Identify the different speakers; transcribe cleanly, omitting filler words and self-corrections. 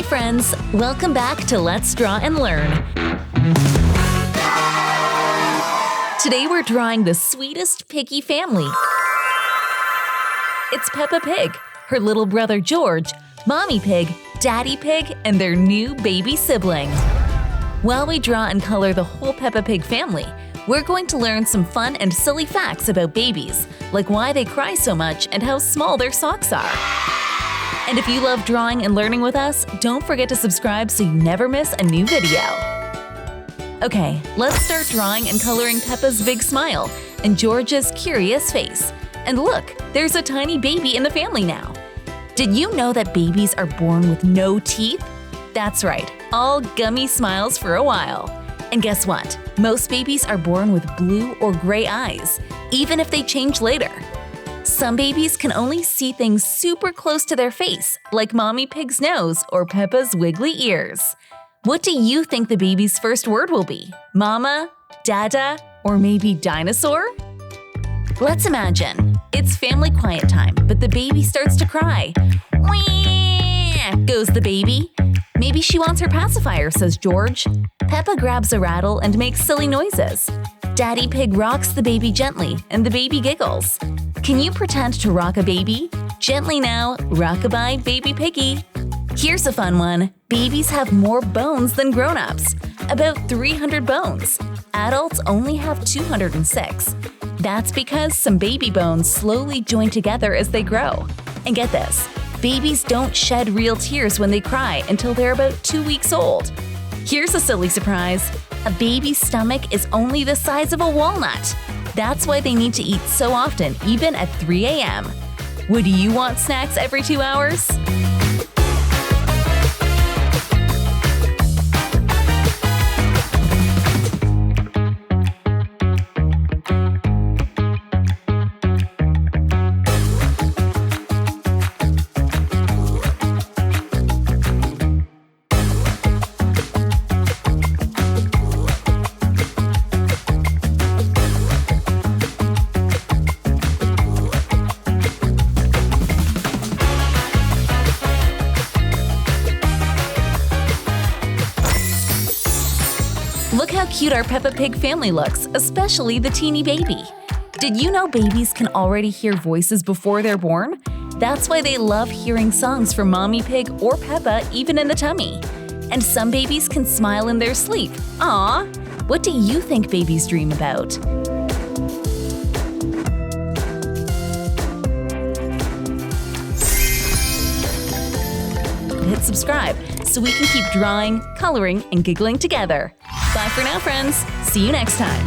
Speaker 1: Hi friends, welcome back to Let's Draw and Learn. Today we're drawing the sweetest piggy family. It's Peppa Pig, her little brother George, Mommy Pig, Daddy Pig, and their new baby sibling. While we draw and color the whole Peppa Pig family, we're going to learn some fun and silly facts about babies, like why they cry so much and how small their socks are. And if you love drawing and learning with us, don't forget to subscribe so you never miss a new video. Okay, let's start drawing and coloring Peppa's big smile and George's curious face. And look, there's a tiny baby in the family now. Did you know that babies are born with no teeth? That's right, all gummy smiles for a while. And guess what? Most babies are born with blue or gray eyes, even if they change later. Some babies can only see things super close to their face, like Mommy Pig's nose or Peppa's wiggly ears. What do you think the baby's first word will be? Mama, Dada, or maybe dinosaur? Let's imagine. It's family quiet time, but the baby starts to cry. Wee! Goes the baby. Maybe she wants her pacifier, says George. Peppa grabs a rattle and makes silly noises. Daddy Pig rocks the baby gently, and the baby giggles. Can you pretend to rock a baby? Gently now, rock-a-bye, baby piggy. Here's a fun one. Babies have more bones than grown-ups, about 300 bones. Adults only have 206. That's because some baby bones slowly join together as they grow. And get this, babies don't shed real tears when they cry until they're about 2 weeks old. Here's a silly surprise. A baby's stomach is only the size of a walnut. That's why they need to eat so often, even at 3 a.m. Would you want snacks every 2 hours? Look how cute our Peppa Pig family looks, especially the teeny baby. Did you know babies can already hear voices before they're born? That's why they love hearing songs from Mommy Pig or Peppa even in the tummy. And some babies can smile in their sleep. Aw! What do you think babies dream about? Hit subscribe so we can keep drawing, coloring, and giggling together. Bye for now, friends. See you next time.